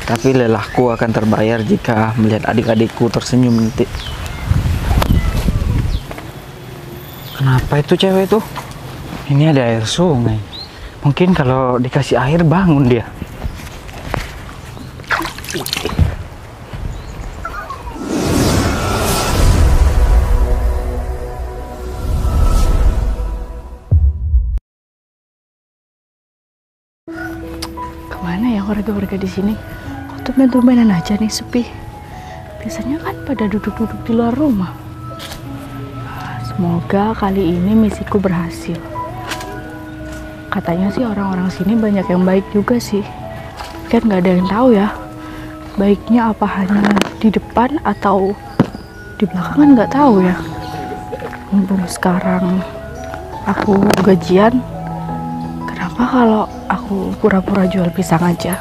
Tapi lelahku akan terbayar jika melihat adik-adikku tersenyum nanti. Kenapa itu cewek itu? Ini ada air sungai. Mungkin kalau dikasih air bangun dia. Kemana ya warga-warga di sini? Kok tumben-tumbenan aja nih sepi. Biasanya kan pada duduk-duduk di luar rumah. Semoga kali ini misiku berhasil. Katanya sih orang-orang sini banyak yang baik juga sih. Kan nggak ada yang tahu ya. Baiknya apa hanya di depan atau di belakang kan nggak tahu ya. Mumpung sekarang aku gajian, kenapa kalau aku pura-pura jual pisang aja?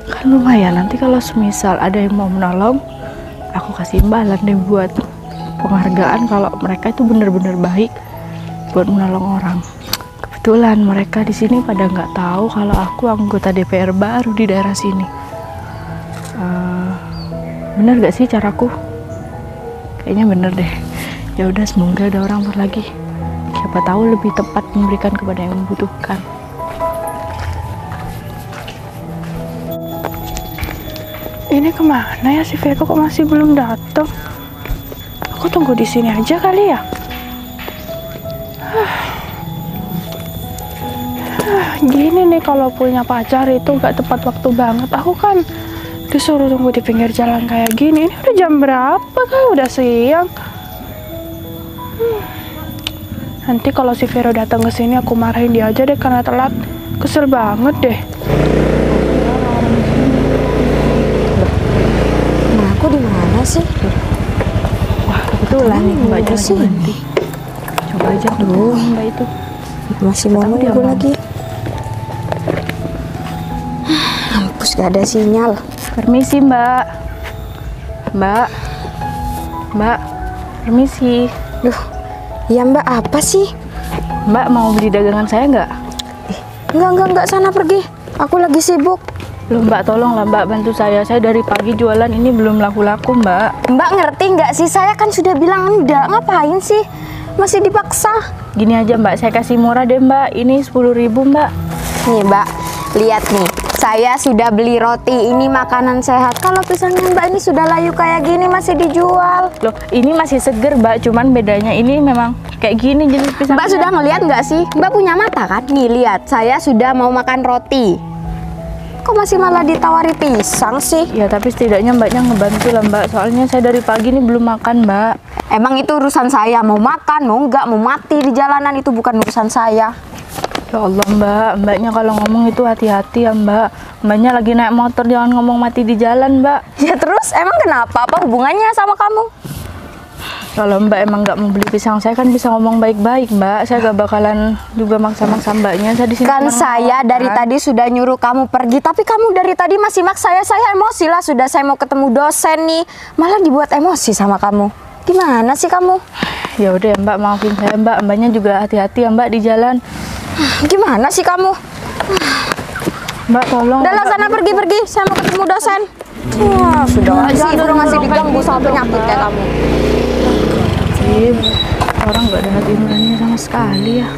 Kan lumayan, nanti kalau semisal ada yang mau menolong, aku kasih imbalan deh buat penghargaan kalau mereka itu bener-bener baik buat menolong orang. Kebetulan mereka di sini pada nggak tahu kalau aku anggota DPR baru di daerah sini. Bener gak sih caraku? Kayaknya bener deh. Ya udah, semoga ada orang lagi. Siapa tahu lebih tepat memberikan kepada yang membutuhkan. Ini kemana ya si Vero, kok masih belum datang? Aku tunggu di sini aja kali ya. Gini nih kalau punya pacar itu gak tepat waktu banget. Aku kan disuruh tunggu di pinggir jalan kayak gini. Ini udah jam berapa kan? Udah siang. Nanti kalau si Vero datang ke sini aku marahin dia aja deh karena telat. Kesel banget deh. Nah, aku di mana sih? Wah, kebetulan nih Mbaknya lagi mandi. Coba aja dulu Mbak itu. Masih mau nunggu lagi. Mampus, gak ada sinyal. Permisi Mbak. Mbak, permisi. Duh, ya Mbak, apa sih? Mbak mau beli dagangan saya nggak? Enggak, sana pergi. Aku lagi sibuk. Loh Mbak, tolonglah Mbak bantu saya. Saya dari pagi jualan ini belum laku-laku Mbak. Mbak ngerti nggak sih? Saya kan sudah bilang enggak. Ngapain sih? Masih dipaksa. Gini aja Mbak, saya kasih murah deh Mbak. Ini 10.000 Mbak. Nih Mbak, lihat nih. Saya sudah beli roti, ini makanan sehat. Kalau pisangnya Mbak ini sudah layu kayak gini masih dijual. Loh, ini masih seger Mbak, cuman bedanya ini memang kayak gini jenis pisang. Mbak sudah ngeliat nggak sih? Mbak punya mata kan? Nih lihat, saya sudah mau makan roti. Kok masih malah ditawari pisang sih? Ya tapi setidaknya Mbaknya ngebantu lah Mbak. Soalnya saya dari pagi ini belum makan Mbak. Emang itu urusan saya, mau makan, mau nggak, mau mati di jalanan itu bukan urusan saya. Ya Allah Mbak, Mbaknya kalau ngomong itu hati-hati ya Mbak. Mbaknya lagi naik motor, jangan ngomong mati di jalan Mbak. Ya terus emang kenapa? Apa hubungannya sama kamu? Kalau Mbak emang nggak mau beli pisang, saya kan bisa ngomong baik-baik Mbak. Saya gak bakalan juga maksa-maksa Mbaknya. Saya di sini kan saya dari tadi sudah nyuruh kamu pergi, tapi kamu dari tadi masih maksa saya emosi lah. Sudah saya mau ketemu dosen nih, malah dibuat emosi sama kamu. Gimana sih kamu? Ya udah ya Mbak, maafin saya Mbak. Mbaknya juga hati-hati ya Mbak di jalan. Gimana sih kamu? Mbak tolong. Udah lah sana pergi, saya mau ketemu dosen. Wah, sudah sibuk masih diganggu sama penyakit kayak kamu. Orang nggak ada hati nuraninya sama sekali ya.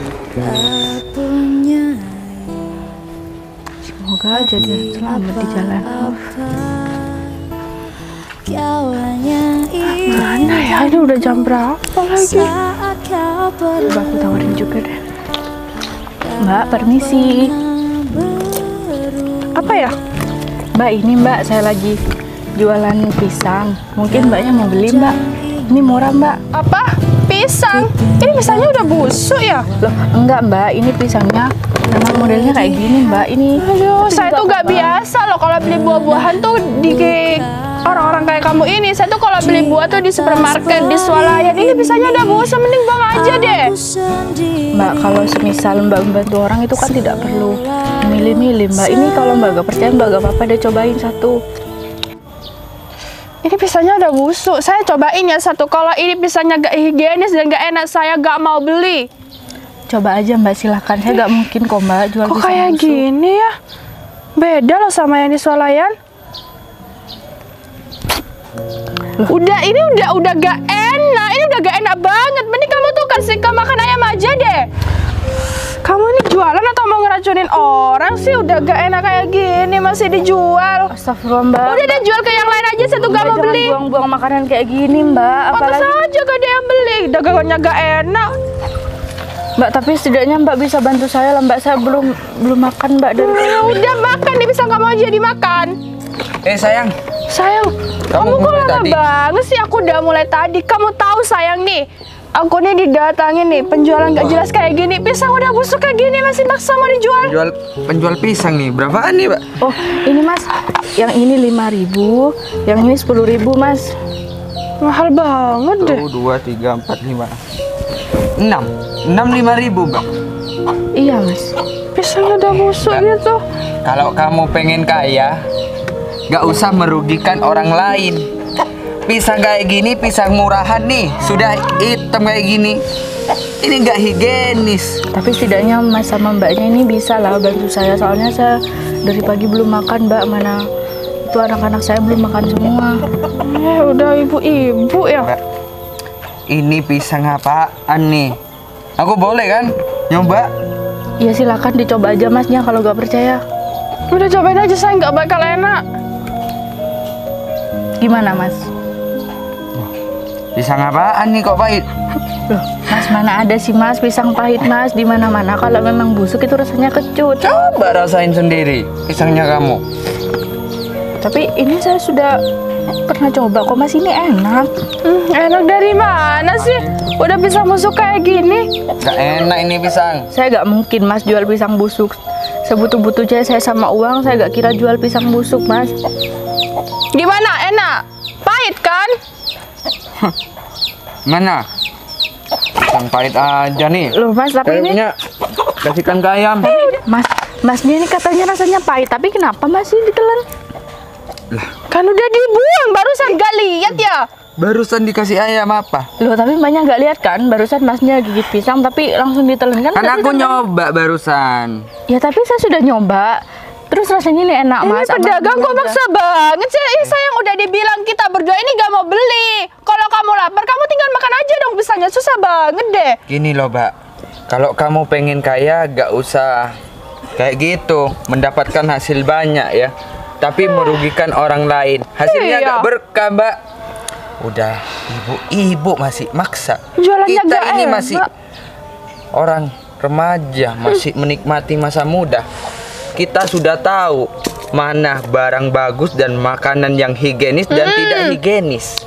Semoga aja dia selamat di jalan. Mana ya? Ini udah jam berapa lagi? Coba aku tawarin juga deh. Mbak, permisi. Apa ya? Mbak, ini Mbak, saya lagi jualan pisang. Mungkin Mbaknya mau beli Mbak. Ini murah Mbak. Apa? Pisang? Ini pisangnya udah busuk ya? Loh, enggak Mbak, ini pisangnya memang modelnya kayak gini Mbak. Ini aduh, saya tuh gak biasa loh kalau beli buah-buahan tuh di orang-orang kayak kamu ini. Saya tuh kalau beli buah tuh di supermarket, di swalayan. Ini pisangnya udah busuk, mending buang aja deh. Mbak, kalau semisal Mbak membantu orang itu kan tidak perlu milih-milih Mbak. Ini kalau Mbak gak percaya Mbak gak apa-apa deh, cobain satu. Ini pisangnya udah busuk. Saya cobain ya satu. Kalau ini pisangnya gak higienis dan gak enak, saya gak mau beli. Coba aja Mbak, silakan. Saya gak mungkin kok Mbak jual kok pisang kayak busuk. gini ya? Beda loh sama yang di swalayan. Udah gak enak. Ini udah gak enak banget. Mending kamu tuh kasih ke makan ayam aja deh. Kamu ini jualan atau mau ngeracunin orang sih? Udah gak enak kayak gini masih dijual. Astagfirullah Mbak. Udah deh jual ke yang lain aja, saya tuh gak mau beli. Jangan buang-buang makanan kayak gini Mbak. Pantas aja gak ada yang beli. Dagangannya gak enak. Mbak, tapi setidaknya Mbak bisa bantu saya lah Mbak. Saya belum makan Mbak dari Ya udah makan nih, bisa kamu aja dimakan. Sayang. Sayang, kamu kok mulai lama tadi? banget sih? Aku udah mulai tadi. Kamu tahu sayang nih, aku nih didatangin nih penjualan gak jelas kayak gini. Pisang udah busuk kayak gini masih maksa mau dijual. Penjual pisang nih. Berapaan nih, Mbak? Oh, ini Mas. Yang ini 5.000, yang ini 10.000 Mas. Mahal banget deh. 1, 2, 3, 4, 5. 6 5.000, Mbak. Iya Mas. Pisangnya udah busuk gitu. Kalau kamu pengen kaya, gak usah merugikan orang lain. Pisang kayak gini, pisang murahan nih, sudah hitam kayak gini. Ini gak higienis. Tapi setidaknya Mas sama Mbaknya ini bisa lah bantu saya. Soalnya saya dari pagi belum makan Mbak. Mana itu anak-anak saya belum makan semua. Udah ibu-ibu ya. Mbak, ini pisang apaan nih? Aku boleh kan nyoba? Ya silakan dicoba aja Masnya kalau gak percaya. Udah cobain aja, saya nggak bakal enak. Gimana Mas? Pisang apaan nih kok pahit? Loh, Mas mana ada sih Mas pisang pahit Mas di mana-mana. Kalau memang busuk itu rasanya kecut. Coba rasain sendiri pisangnya kamu. Tapi ini saya sudah pernah coba kok Mas, ini enak. Enak dari mana sih? Udah pisang busuk kayak gini. Gak enak ini pisang. Saya gak mungkin Mas jual pisang busuk. Sebutuh-butuhnya saya sama uang, saya gak kira jual pisang busuk Mas. Gimana? Enak? Pahit kan? Mana? Pisang pahit aja nih. Loh Mas, tapi ini Kayaknya kasihkan ke ayam. Masnya ini katanya rasanya pahit, tapi kenapa masih ditelan? Kan udah dibuang, barusan gak lihat ya? Barusan dikasih ayam apa? Loh, tapi Mbaknya nggak lihat kan? Barusan Masnya gigit pisang tapi langsung ditelan kan? Kan Tapi aku nyoba barusan. Ya tapi saya sudah nyoba. Terus rasanya ini enak Mas. Ini pedagang kok maksa banget sih. Ini saya yang udah dibilang kita berdua ini gak mau beli. Kalau kamu lapar, kamu tinggal makan aja dong pisangnya. Susah banget deh. Gini loh, Mbak. Kalau kamu pengen kaya, gak usah kayak gitu. Mendapatkan hasil banyak ya. Tapi merugikan orang lain. Hasilnya Iya. gak berkah, Mbak. Udah, ibu-ibu masih maksa. Jualannya Kita gak ini enak. masih orang remaja, masih menikmati masa muda. Kita sudah tahu mana barang bagus dan makanan yang higienis dan tidak higienis.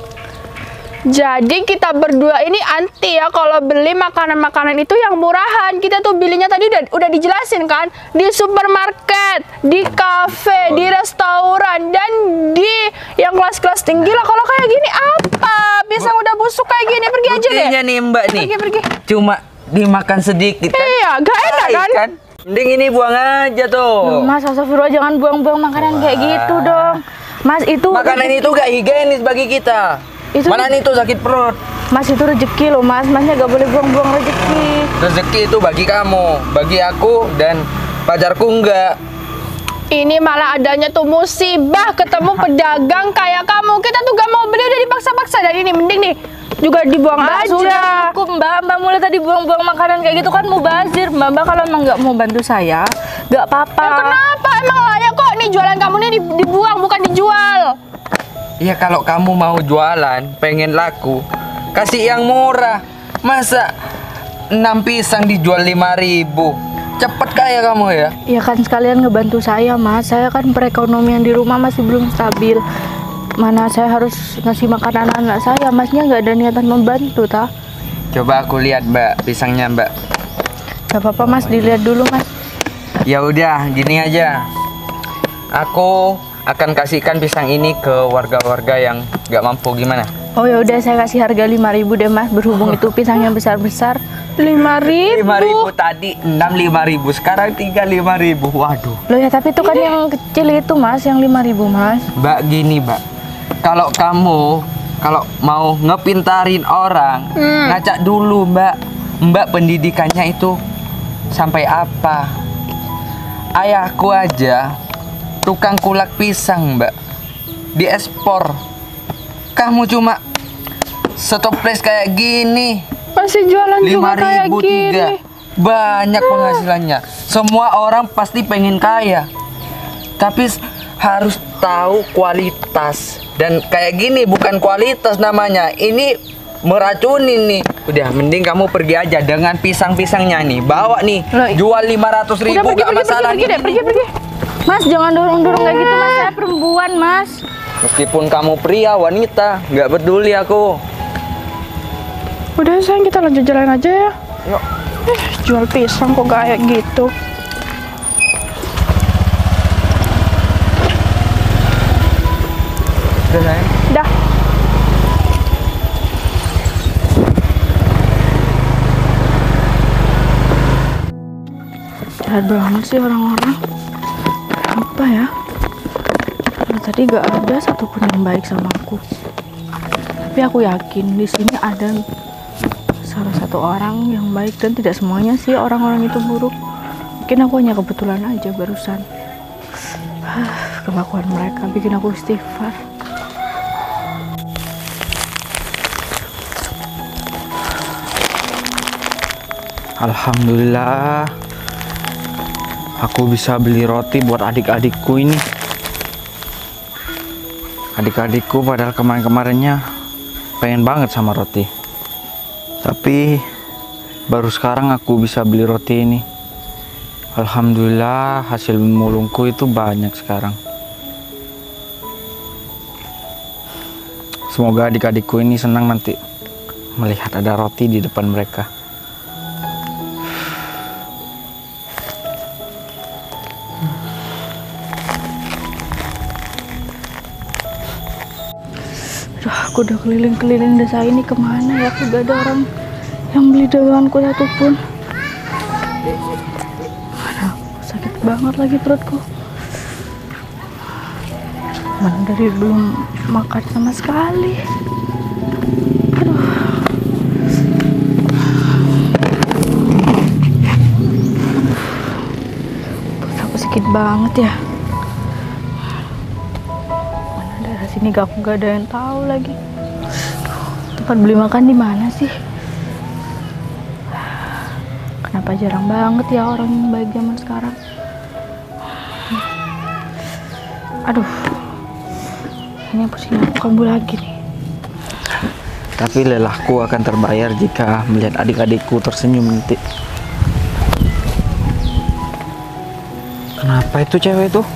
Jadi kita berdua ini anti ya kalau beli makanan-makanan itu yang murahan. Kita tuh belinya tadi udah dijelasin kan, di supermarket, di kafe, di restoran, dan di yang kelas-kelas tinggi lah. Kalau kayak gini apa? Pisang udah busuk kayak gini, pergi aja deh. Buktinya nih Mbak nih, Pergi. cuma dimakan sedikit kan? Iya, gak enak Pahit kan? Mending ini buang aja Loh, tuh. Mas, astagfirullah, jangan buang-buang makanan kayak gitu dong. Mas, itu Makanan itu gak higienis bagi kita. Itu- Mana itu sakit perut. Mas, itu rezeki loh Mas. Masnya gak boleh buang-buang rezeki. Rezeki itu bagi kamu, bagi aku dan pacarku enggak. Ini malah adanya tuh musibah ketemu pedagang kayak kamu. Kita tuh gak mau beli, udah dipaksa-paksa. Dan ini mending nih juga dibuang Mbak, aja. sudah cukup Mbak mulai tadi buang-buang makanan kayak gitu kan mubazir. Mbak kalau emang nggak mau bantu saya, nggak apa-apa. Ya, kenapa? Emang layak kok nih jualan kamu nih dibuang bukan dijual. Iya kalau kamu mau jualan, pengen laku, kasih yang murah. Masa 6 pisang dijual 5.000? Cepet kaya kamu ya. Ya kan sekalian ngebantu saya Mas. Saya kan perekonomian di rumah masih belum stabil. Mana saya harus ngasih makan anak-anak saya. Masnya nggak ada niatan membantu tah? Coba aku lihat Mbak, pisangnya Mbak. Gak apa-apa Mas, dilihat dulu Mas. Ya udah, gini aja. Aku akan kasihkan pisang ini ke warga-warga yang nggak mampu, gimana? Oh ya udah, saya kasih harga 5.000 deh Mas. Berhubung itu pisangnya besar-besar. 5.000. 5.000 tadi 5.000, sekarang tinggal 5.000. Waduh. Loh ya tapi itu kan yang kecil itu Mas, yang 5.000 Mas. Mbak gini Mbak, kalau kamu mau ngepintarin orang, ngacak dulu Mbak. Mbak pendidikannya itu sampai apa? Ayahku aja tukang kulak pisang, Mbak. Diekspor. Kamu cuma stoples kayak gini. Masih jualan juga kayak 5.000 gini. tiga. Banyak penghasilannya. Semua orang pasti pengen kaya. Tapi harus tahu kualitas. Dan kayak gini bukan kualitas namanya. Ini meracuni nih. Udah, mending kamu pergi aja dengan pisang-pisangnya nih. Bawa nih. Loh, Jual 500.000 gak masalah. pergi deh, nih. pergi. Mas, jangan dorong-dorong kayak gitu, Mas. Saya perempuan, Mas. Meskipun kamu pria, wanita, nggak peduli aku. Udah sayang, kita lanjut jalan aja ya. Yuk. Jual pisang kok kayak gitu. Udah, sayang. Dah. Jahat banget sih orang-orang. Apa ya? Karena tadi gak ada satupun yang baik sama aku. Tapi aku yakin di sini ada salah satu orang yang baik, dan tidak semuanya sih orang-orang itu buruk. Mungkin aku hanya kebetulan aja barusan. Kelakuan mereka bikin aku istighfar. Alhamdulillah, aku bisa beli roti buat adik-adikku ini. Adik-adikku padahal kemarin-kemarinnya pengen banget sama roti. Tapi baru sekarang aku bisa beli roti ini. Alhamdulillah, hasil mulungku itu banyak sekarang. Semoga adik-adikku ini senang nanti melihat ada roti di depan mereka. Aku udah keliling-keliling desa ini, kemana ya? Gak ada orang yang beli daganganku satupun. Aduh, sakit banget lagi perutku. Mana dari belum makan sama sekali. Aduh. Perut aku sakit banget ya. Sini gak ada yang tahu lagi. Tempat beli makan di mana sih? Kenapa jarang banget ya orang yang baik zaman sekarang? Aduh, ini pusing aku kambuh lagi nih. Tapi lelahku akan terbayar jika melihat adik-adikku tersenyum nanti. Kenapa itu cewek itu?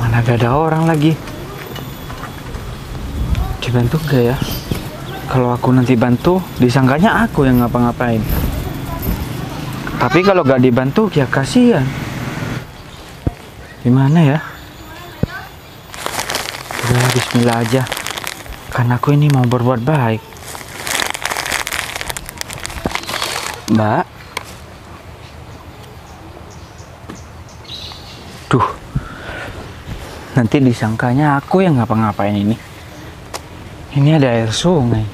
Mana gak ada orang lagi. Dibantu gak ya? Kalau aku nanti bantu, disangkanya aku yang ngapa-ngapain. Tapi kalau gak dibantu, ya kasihan. Gimana ya? Udah, bismillah aja. Karena aku ini mau berbuat baik. Mbak? Duh. Nanti disangkanya aku yang ngapa-ngapain ini. Ini ada air sungai.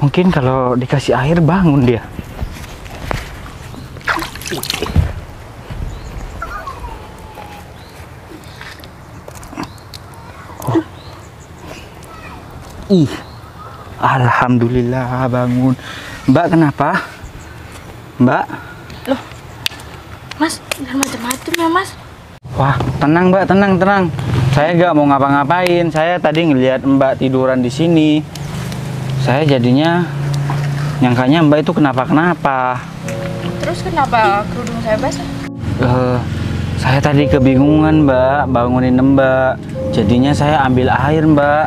Mungkin kalau dikasih air bangun dia. Oh. Ih, alhamdulillah bangun. Mbak kenapa? Mbak? Loh, Mas, jangan macam-macam ya, Mas. Wah, tenang Mbak, tenang. Saya gak mau ngapa-ngapain. Saya tadi ngelihat Mbak tiduran di sini. Saya jadinya nyangkanya Mbak itu kenapa-kenapa. Terus kenapa kerudung saya basah? Saya tadi kebingungan Mbak, bangunin Mbak. Jadinya saya ambil air Mbak.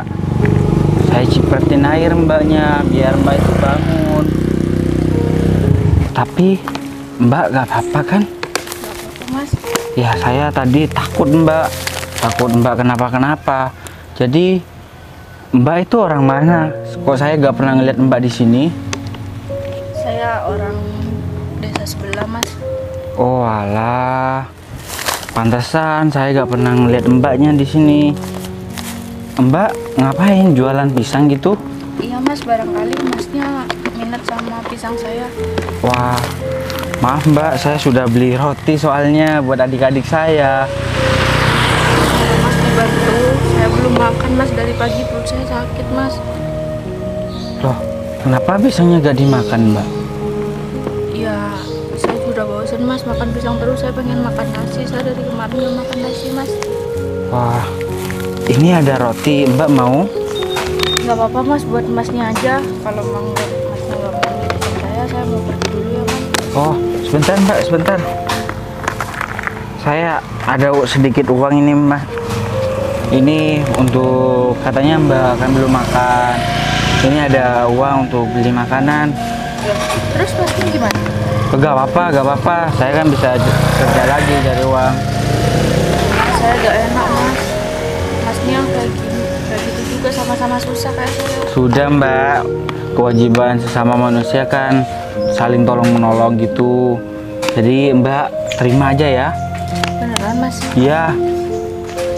Saya cipratin air Mbaknya, biar Mbak itu bangun. Tapi Mbak gak apa-apa kan? Mas, Ya saya tadi takut Mbak kenapa-kenapa. Jadi Mbak itu orang mana? Kok saya gak pernah ngeliat Mbak di sini? saya orang desa sebelah, Mas. Oh alah, pantesan saya gak pernah ngeliat Mbaknya di sini. Mbak ngapain jualan pisang gitu? Iya, Mas, barangkali Masnya minat sama pisang saya. Wah, Maaf Mbak, saya sudah beli roti soalnya buat adik-adik saya. Mas dibantu, saya belum makan Mas dari pagi, perut saya sakit Mas. Loh, kenapa pisangnya gak dimakan Mbak? Ya, saya sudah bosan Mas makan pisang terus, saya pengen makan nasi. Saya dari kemarin belum makan nasi Mas. Wah, ini ada roti, Mbak mau? Gak apa-apa Mas, buat Masnya aja. Kalau emang Masnya gak mau ngikutin saya mau pergi dulu ya Mas. Oh, sebentar Mbak, sebentar. Saya ada sedikit uang ini Mbak. Ini untuk katanya Mbak kan belum makan. Ini ada uang untuk beli makanan. Terus Masnya gimana? Gak apa-apa. Saya kan bisa kerja lagi cari uang. Saya gak enak Mas. Masnya kayak gitu juga sama-sama susah kayak saya. Sudah Mbak, kewajiban sesama manusia kan saling tolong menolong gitu. Jadi Mbak terima aja ya. Beneran Mas? Iya.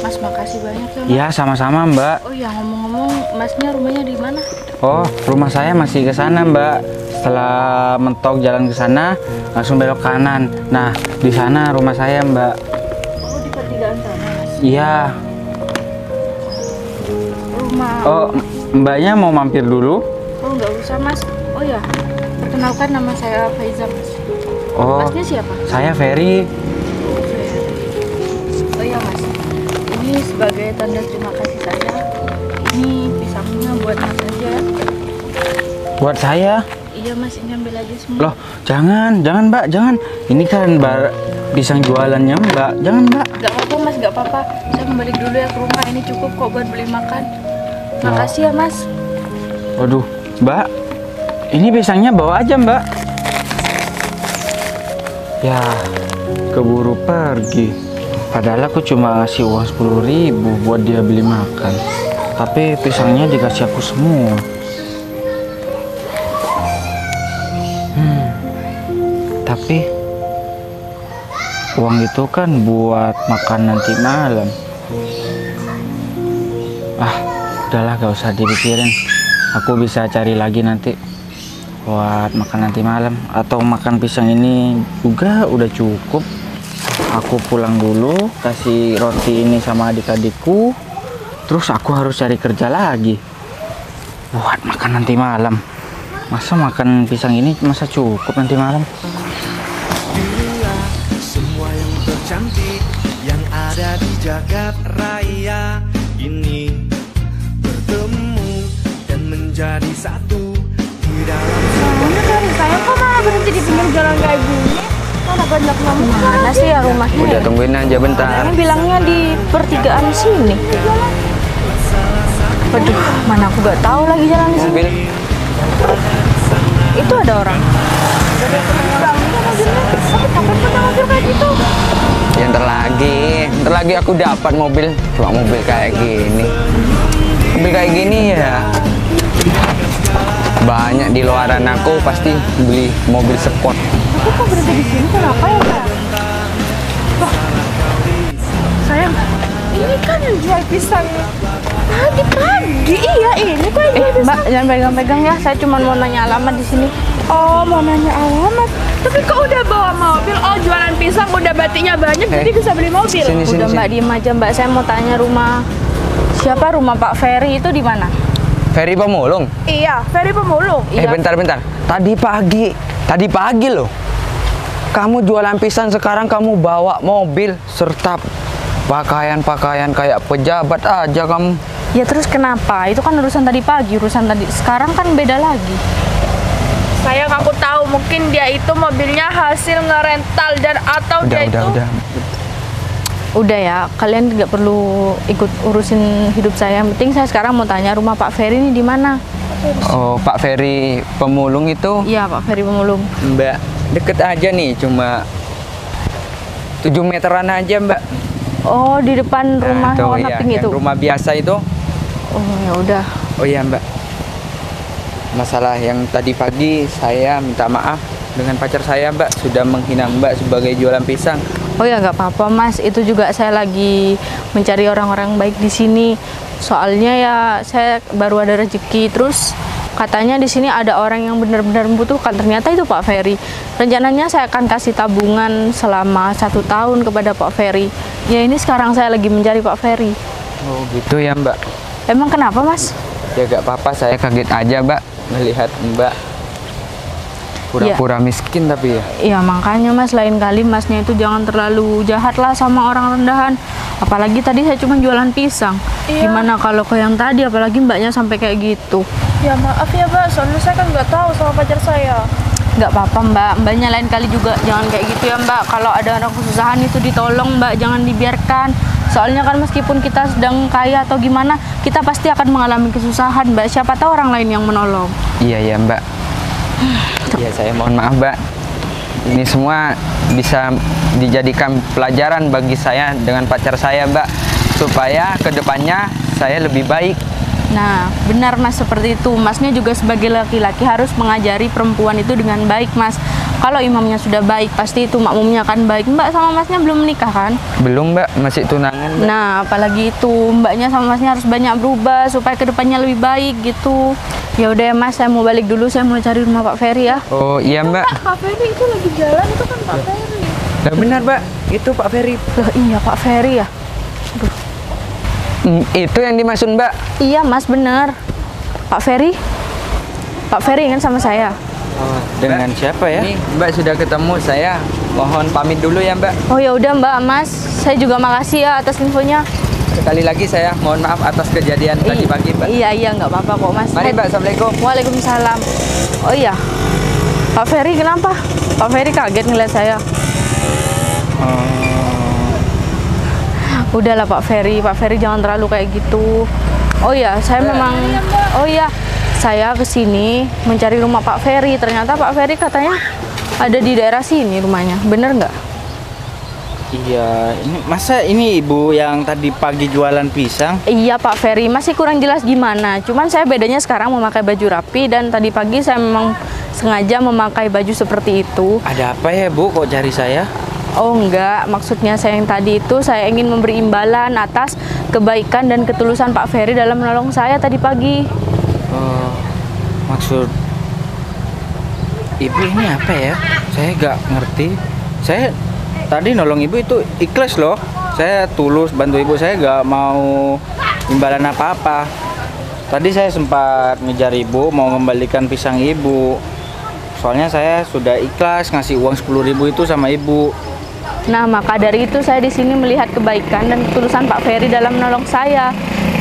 Mas makasih banyak ya Mas. Iya sama-sama Mbak. Oh ya ngomong-ngomong, Masnya rumahnya di mana? Oh, rumah saya masih ke sana Mbak. Setelah mentok jalan ke sana, langsung belok kanan. Nah, di sana rumah saya Mbak. Oh di pertigaan sana Mas. Iya. Rumah. Oh, Mbaknya mau mampir dulu? Oh nggak usah Mas. Oh ya, perkenalkan nama saya Faiza Mas. Oh, Masnya siapa? saya Ferry. Oh ya Mas, ini sebagai tanda terima kasih saya. Ini pisangnya buat Mas aja. Buat saya? Iya Mas, ini ambil aja semua. Loh, jangan Mbak, jangan. Ini kan pisang jualannya Mbak. Jangan Mbak. Gak apa-apa Mas, gak apa-apa. Saya kembali dulu ya ke rumah. Ini cukup kok buat beli makan. Makasih ya Mas. Waduh, Mbak. Ini pisangnya bawa aja Mbak. Ya, keburu pergi. Padahal aku cuma ngasih uang 10.000 buat dia beli makan. Tapi pisangnya dikasih aku semua. Tapi uang itu kan buat makan nanti malam. Ah, udahlah gak usah dipikirin. Aku bisa cari lagi nanti buat makan nanti malam. Atau makan pisang ini juga udah cukup. Aku pulang dulu, kasih roti ini sama adik-adikku. Terus aku harus cari kerja lagi buat makan nanti malam. Masa makan pisang ini masa cukup nanti malam? Dirilah semua yang tercantik yang ada di jagat raya ini bertemu dan menjadi satu di dalam Soalnya dari saya kok malah berhenti di pinggir jalan kayak gini? Mana banyak nyamuk? Mana sih ya rumahnya? Udah tungguin aja bentar. Ini bilangnya di pertigaan sini. Waduh, mana aku gak tahu lagi jalan di sini. Mobil. Itu ada orang. Ya ntar lagi aku dapat mobil. Cuma mobil kayak gini. Mobil kayak gini ya. Banyak di luaran aku pasti beli mobil sport. Tapi kok berhenti di sini? Kenapa ya Kak? Wah, sayang, ini kan yang jual pisang pagi-pagi. Iya, ini kok yang jual pisang. Mbak, jangan pegang-pegang ya. Saya cuma mau nanya alamat di sini. Oh, mau nanya alamat. Tapi kok udah bawa mobil? Oh, jualan pisang udah batiknya banyak, jadi bisa beli mobil. Sini, Udah Mbak diem aja Mbak. Saya mau tanya rumah siapa, rumah Pak Ferry itu di mana? Ferry Pemulung. Iya, Ferry Pemulung. Iya. Bentar. Tadi pagi loh. Kamu jualan pisang, sekarang kamu bawa mobil serta pakaian kayak pejabat aja kamu. Ya terus kenapa? Itu kan urusan tadi pagi, urusan tadi. Sekarang kan beda lagi. Sayang, aku tahu mungkin dia itu mobilnya hasil ngerental dan atau dia itu Udah ya, kalian nggak perlu ikut urusin hidup saya. Yang penting saya sekarang mau tanya rumah Pak Ferry ini di mana? Oh, Pak Ferry Pemulung itu. Iya, Pak Ferry Pemulung. Mbak, deket aja nih, cuma 7 meteran aja Mbak. Oh, di depan rumah tuh, warna ya, pink itu. yang rumah biasa itu. Oh, ya udah. Oh iya Mbak. Masalah yang tadi pagi saya minta maaf dengan pacar saya Mbak, sudah menghina Mbak sebagai jualan pisang. Oh ya nggak apa-apa Mas, itu juga saya lagi mencari orang-orang baik di sini. Soalnya ya saya baru ada rezeki, terus Katanya di sini ada orang yang benar-benar membutuhkan. Ternyata itu Pak Ferry. Rencananya saya akan kasih tabungan selama 1 tahun kepada Pak Ferry. Ya ini sekarang saya lagi mencari Pak Ferry. Oh gitu ya Mbak. Emang kenapa Mas? Ya gak apa-apa, saya kaget aja Mbak melihat Mbak pura-pura miskin tapi ya. Iya makanya Mas, lain kali Masnya itu jangan terlalu jahat lah sama orang rendahan. Apalagi tadi saya cuma jualan pisang. Gimana kalau ke yang tadi, apalagi Mbaknya sampai kayak gitu. Ya maaf ya Mbak, soalnya saya kan nggak tahu sama pacar saya. Nggak apa-apa Mbak, Mbaknya lain kali juga jangan kayak gitu ya Mbak. Kalau ada orang kesusahan itu ditolong Mbak, jangan dibiarkan. Soalnya kan meskipun kita sedang kaya atau gimana, kita pasti akan mengalami kesusahan Mbak. Siapa tahu orang lain yang menolong. Iya ya Mbak. Ya saya mohon maaf Mbak. Ini semua bisa dijadikan pelajaran bagi saya dengan pacar saya Mbak, supaya kedepannya saya lebih baik. Nah, benar Mas, seperti itu. Masnya juga sebagai laki-laki harus mengajari perempuan itu dengan baik Mas. Kalau imamnya sudah baik, pasti itu makmumnya akan baik. Mbak sama Masnya belum menikah kan? Belum Mbak, masih tunangan Mbak. Nah, apalagi itu Mbaknya sama Masnya harus banyak berubah supaya kedepannya lebih baik gitu. Ya udah ya Mas, saya mau balik dulu, saya mau cari rumah Pak Ferry ya. Oh iya Mbak. Pak Ferry itu lagi jalan, itu kan Pak Ferry. Nah, benar Mbak, itu Pak Ferry. Loh iya Pak Ferry ya. Itu yang dimaksud Mbak. Iya Mas, bener. Pak Ferry. Pak Ferry kan sama saya. Oh, dengan siapa ya? Ini Mbak sudah ketemu, saya mohon pamit dulu ya Mbak. Oh ya udah Mbak, Mas. Saya juga makasih ya atas infonya. Sekali lagi saya mohon maaf atas kejadian tadi pagi Mbak. Iya nggak apa-apa kok Mas. Mari Mbak, Assalamualaikum. Waalaikumsalam. Oh iya, Pak Ferry kenapa? Pak Ferry kaget ngeliat saya. Udahlah Pak Ferry jangan terlalu kayak gitu. Oh iya, saya memang. Oh iya, saya kesini mencari rumah Pak Ferry. Ternyata Pak Ferry katanya ada di daerah sini rumahnya. Bener nggak? Iya, ini masa ini ibu yang tadi pagi jualan pisang? Iya Pak Ferry, masih kurang jelas gimana. Cuman saya bedanya sekarang memakai baju rapi dan tadi pagi saya memang sengaja memakai baju seperti itu. Ada apa ya Bu, kok cari saya? Oh enggak, maksudnya saya yang tadi itu saya ingin memberi imbalan atas kebaikan dan ketulusan Pak Ferry dalam menolong saya tadi pagi. Maksud ibu ini apa ya? Saya nggak ngerti. Saya tadi nolong ibu itu ikhlas loh. Saya tulus bantu ibu, saya nggak mau imbalan apa-apa. Tadi saya sempat ngejar ibu, mau mengembalikan pisang ibu. Soalnya saya sudah ikhlas ngasih uang 10.000 itu sama ibu. Nah, maka dari itu saya di sini melihat kebaikan dan ketulusan Pak Ferry dalam menolong saya.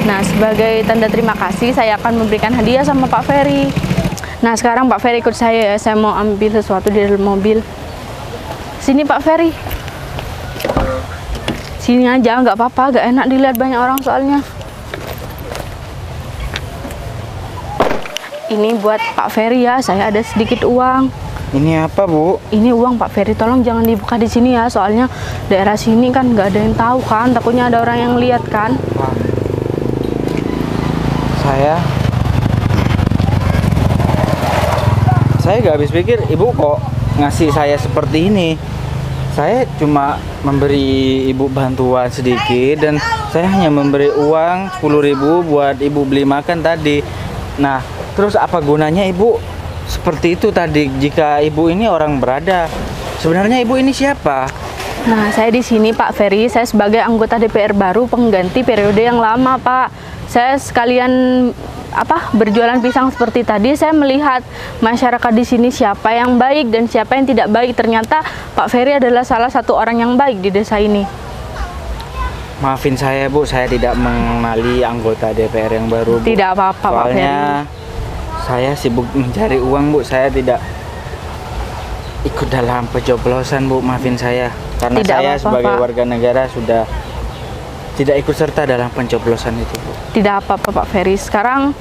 Nah, sebagai tanda terima kasih, saya akan memberikan hadiah sama Pak Ferry. Nah, sekarang Pak Ferry ikut saya ya. Saya mau ambil sesuatu di dalam mobil. Sini Pak Ferry. Sini aja, nggak apa-apa. Nggak enak dilihat banyak orang soalnya. Ini buat Pak Ferry ya. Saya ada sedikit uang. Ini apa Bu? Ini uang Pak Ferry, tolong jangan dibuka di sini ya, soalnya daerah sini kan nggak ada yang tahu kan, takutnya ada orang yang lihat kan. Saya nggak habis pikir ibu kok ngasih saya seperti ini. Saya cuma memberi ibu bantuan sedikit dan saya hanya memberi uang 10.000 buat ibu beli makan tadi. Nah, terus apa gunanya ibu seperti itu tadi jika ibu ini orang berada? Sebenarnya ibu ini siapa? Nah, saya di sini Pak Ferry, saya sebagai anggota DPR baru pengganti periode yang lama Pak. Saya sekalian berjualan pisang seperti tadi, saya melihat masyarakat di sini siapa yang baik dan siapa yang tidak baik. Ternyata Pak Ferry adalah salah satu orang yang baik di desa ini. Maafin saya Bu, saya tidak mengenali anggota DPR yang baru Bu. Tidak apa-apa Pak Ferry. Soalnya saya sibuk mencari uang Bu, saya tidak ikut dalam pencoblosan Bu, maafin saya. Karena Tidak saya apa-apa, sebagai Pak. warga negara sudah tidak ikut serta dalam pencoblosan itu Bu. Tidak apa-apa Pak Ferry. Sekarang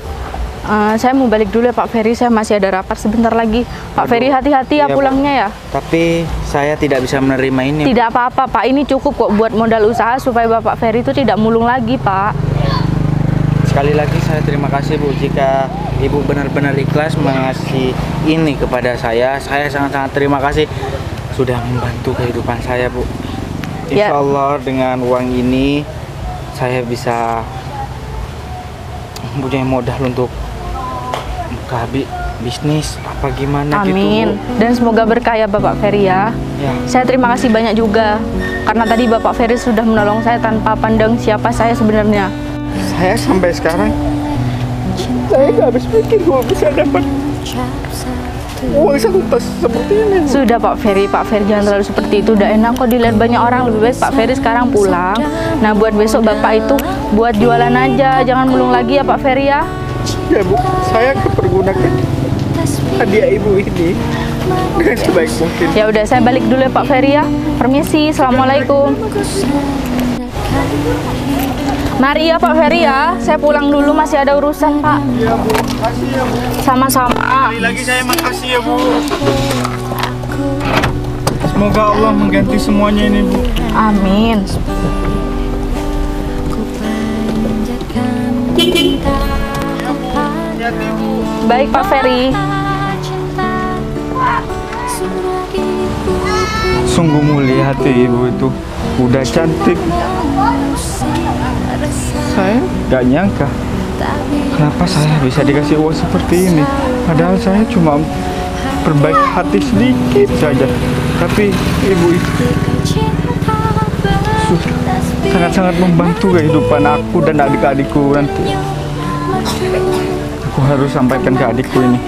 saya mau balik dulu ya Pak Ferry, saya masih ada rapat sebentar lagi. Pak Aduh, Ferry hati-hati ya iya, Bu. pulangnya ya. Tapi saya tidak bisa menerima ini Bu. Tidak apa-apa Pak, ini cukup kok buat modal usaha supaya Bapak Ferry itu tidak mulung lagi Pak. Sekali lagi saya terima kasih Bu, jika Ibu benar-benar ikhlas mengasih ini kepada saya sangat-sangat terima kasih sudah membantu kehidupan saya Bu. Ya. Insya Allah dengan uang ini saya bisa punya modal untuk buka bisnis apa gimana Amin. gitu, Bu. Dan semoga berkah ya Bapak Ferry ya. Ya. Saya terima kasih banyak juga karena tadi Bapak Ferry sudah menolong saya tanpa pandang siapa saya sebenarnya. Saya sampai sekarang saya nggak habis pikir gue bisa dapat uang satu seperti ini. Sudah Pak Ferry jangan terlalu seperti itu. Udah enak kok dilihat banyak orang. Lebih baik Pak Ferry sekarang pulang. Nah buat besok Bapak itu buat jualan aja, jangan mulung lagi ya Pak Ferry ya. Ya Bu, saya kepergunakan hadiah ibu ini dengan sebaik mungkin. Ya udah saya balik dulu ya Pak Ferry ya. Permisi, assalamualaikum. Mari ya Pak Ferry ya. Saya pulang dulu, masih ada urusan Pak. Iya Bu, makasih ya Bu. Sama-sama. Sekali lagi saya makasih ya Bu. Semoga Allah mengganti semuanya ini Bu. Amin. Baik Pak Ferry. Sungguh mulia hati ibu itu, udah cantik. Saya gak nyangka kenapa saya bisa dikasih uang seperti ini. Padahal saya cuma berbaik hati sedikit saja, tapi ibu itu sangat-sangat membantu kehidupan aku dan adik-adikku nanti. Aku harus sampaikan ke adikku ini.